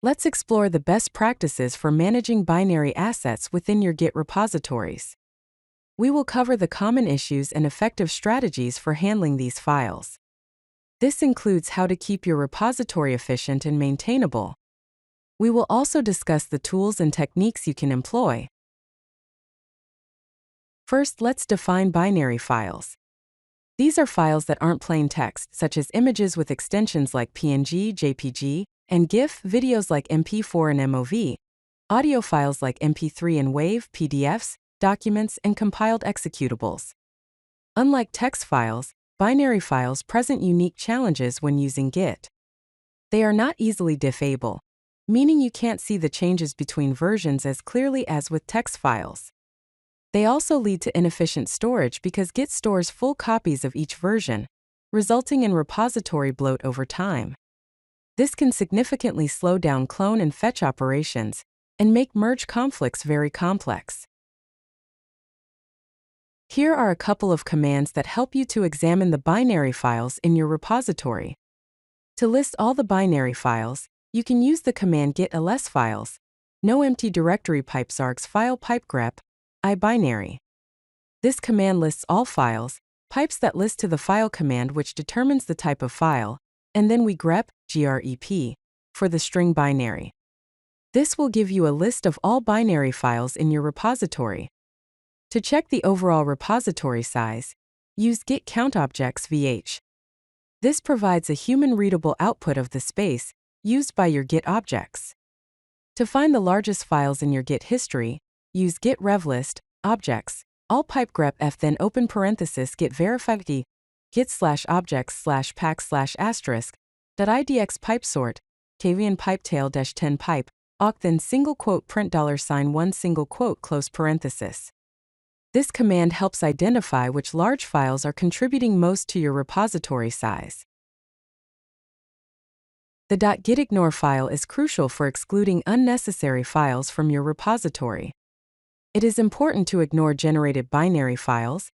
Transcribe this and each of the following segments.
Let's explore the best practices for managing binary assets within your Git repositories. We will cover the common issues and effective strategies for handling these files. This includes how to keep your repository efficient and maintainable. We will also discuss the tools and techniques you can employ. First, let's define binary files. These are files that aren't plain text, such as images with extensions like PNG, JPG, and GIF, videos like MP4 and MOV, audio files like MP3 and WAV, PDFs, documents, and compiled executables. Unlike text files, binary files present unique challenges when using Git. They are not easily diff-able, meaning you can't see the changes between versions as clearly as with text files. They also lead to inefficient storage because Git stores full copies of each version, resulting in repository bloat over time. This can significantly slow down clone and fetch operations and make merge conflicts very complex. Here are a couple of commands that help you to examine the binary files in your repository. To list all the binary files, you can use the command git ls files, no empty directory pipes file pipe grep, ibinary. This command lists all files, pipes that list to the file command which determines the type of file, and then we grep, grep, for the string binary. This will give you a list of all binary files in your repository. To check the overall repository size, use git count objects vh. This provides a human-readable output of the space used by your Git objects. To find the largest files in your Git history, use git revlist, objects, all pipe grep f then open parenthesis git verify git/objects/pack/*, .idx pipe sort, cavian pipetail -10 pipe, awk then single quote print $1 single quote close parenthesis. This command helps identify which large files are contributing most to your repository size. The .gitignore file is crucial for excluding unnecessary files from your repository. It is important to ignore generated binary files,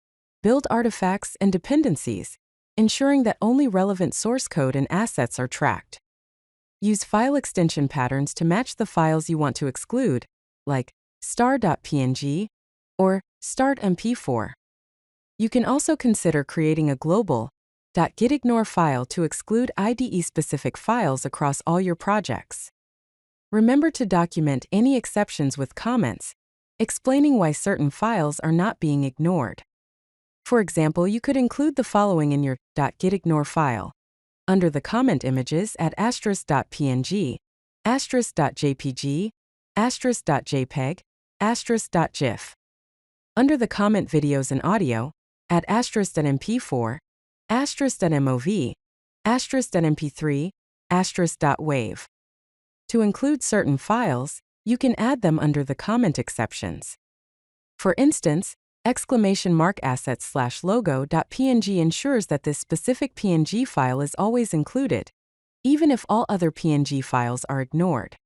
build artifacts, and dependencies, ensuring that only relevant source code and assets are tracked. Use file extension patterns to match the files you want to exclude, like star.png or start.mp4. You can also consider creating a global .gitignore file to exclude IDE-specific files across all your projects. Remember to document any exceptions with comments, explaining why certain files are not being ignored. For example, you could include the following in your .gitignore file. Under the comment images, add *.png, *.jpg, *.jpeg, *.gif. Under the comment videos and audio, add *.mp4, *.mov, *.mp3, *.wave. To include certain files, you can add them under the comment exceptions. For instance, !assets/logo.png ensures that this specific PNG file is always included, even if all other PNG files are ignored.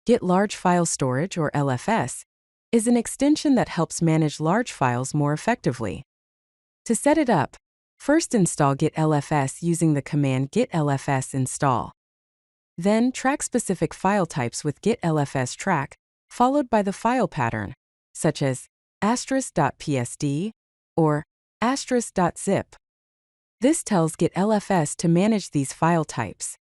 Git Large File Storage, or LFS, is an extension that helps manage large files more effectively. To set it up, first install Git LFS using the command git LFS install. Then track specific file types with git LFS track, followed by the file pattern, such as *.psd or *.zip. This tells Git LFS to manage these file types.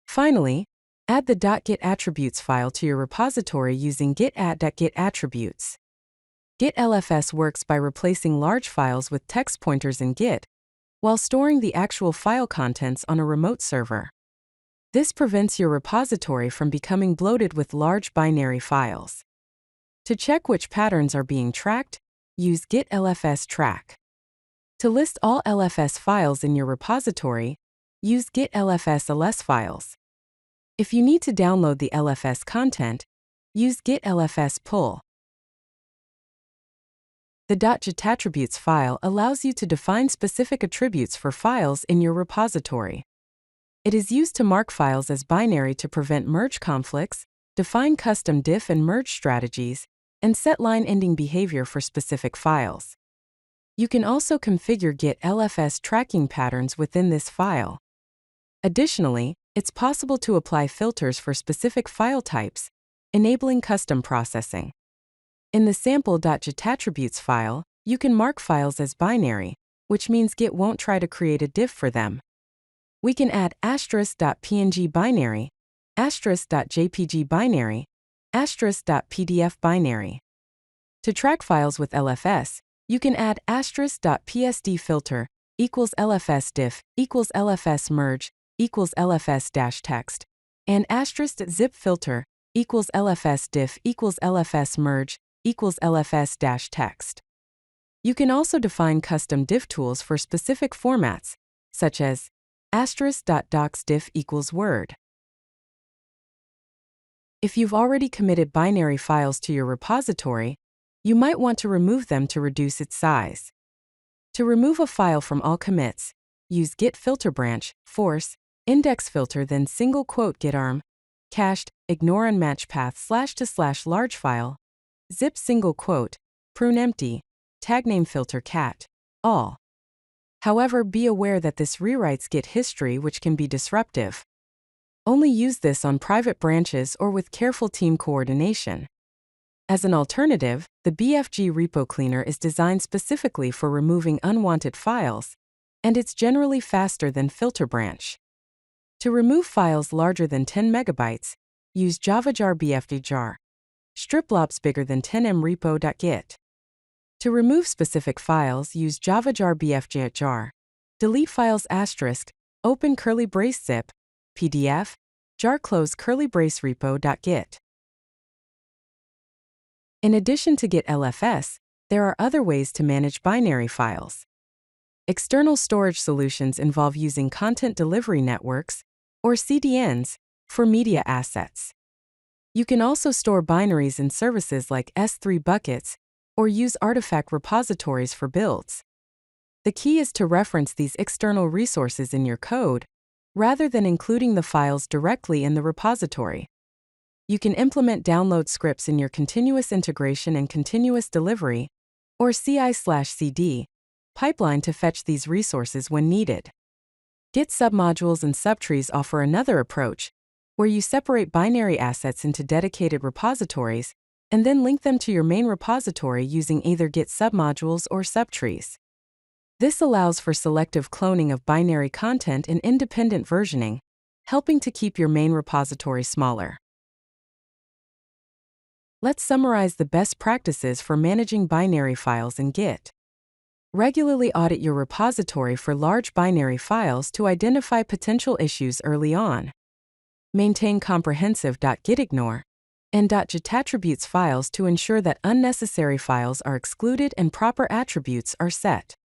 Finally, add the .gitattributes file to your repository using git add.gitattributes. Git LFS works by replacing large files with text pointers in Git, while storing the actual file contents on a remote server. This prevents your repository from becoming bloated with large binary files. To check which patterns are being tracked, use git LFS track. To list all LFS files in your repository, use git LFS ls files. If you need to download the LFS content, use git LFS pull. The .gitattributes file allows you to define specific attributes for files in your repository. It is used to mark files as binary to prevent merge conflicts, define custom diff and merge strategies, and set line-ending behavior for specific files. You can also configure Git LFS tracking patterns within this file. Additionally, it's possible to apply filters for specific file types, enabling custom processing. In the sample.gitattributes file, you can mark files as binary, which means Git won't try to create a diff for them. We can add *.png binary, *.jpg binary, *.pdf binary. To track files with LFS, you can add *.psd filter equals LFS diff equals LFS merge equals LFS text, and *zip filter equals LFS diff equals LFS merge equals LFS text. You can also define custom diff tools for specific formats, such as *.docsdiff equals Word. If you've already committed binary files to your repository, you might want to remove them to reduce its size. To remove a file from all commits, use git filter branch, force, index filter, then single quote git arm, cached, ignore unmatched path /to/ large file, zip single quote, prune empty, tag name filter cat, all. However, be aware that this rewrites Git history, which can be disruptive. Only use this on private branches or with careful team coordination. As an alternative, the BFG repo cleaner is designed specifically for removing unwanted files, and it's generally faster than filter branch. To remove files larger than 10 megabytes, use javajar bfg jar. Strip blobs bigger than 10 repo.git. To remove specific files, use javajar bfg jar. Delete files *, open curly brace zip, PDF, jar close curly brace repo.git. In addition to Git LFS, there are other ways to manage binary files. External storage solutions involve using content delivery networks, or CDNs, for media assets. You can also store binaries in services like S3 buckets, or use artifact repositories for builds. The key is to reference these external resources in your code, rather than including the files directly in the repository. You can implement download scripts in your continuous integration and continuous delivery, or CI/CD, pipeline to fetch these resources when needed. Git submodules and subtrees offer another approach, where you separate binary assets into dedicated repositories, and then link them to your main repository using either Git submodules or subtrees. This allows for selective cloning of binary content and independent versioning, helping to keep your main repository smaller. Let's summarize the best practices for managing binary files in Git. Regularly audit your repository for large binary files to identify potential issues early on. Maintain comprehensive .gitignore and .gitattributes files to ensure that unnecessary files are excluded and proper attributes are set.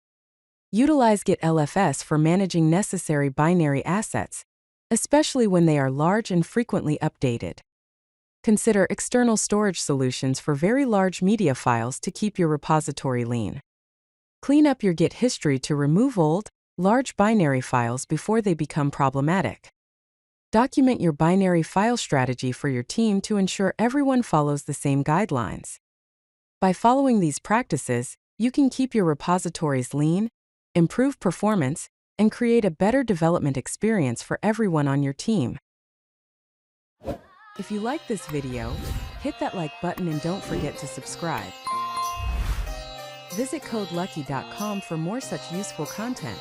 Utilize Git LFS for managing necessary binary assets, especially when they are large and frequently updated. Consider external storage solutions for very large media files to keep your repository lean. Clean up your Git history to remove old, large binary files before they become problematic. Document your binary file strategy for your team to ensure everyone follows the same guidelines. By following these practices, you can keep your repositories lean, improve performance, and create a better development experience for everyone on your team. If you like this video, hit that like button and don't forget to subscribe. Visit codelucky.com for more such useful content.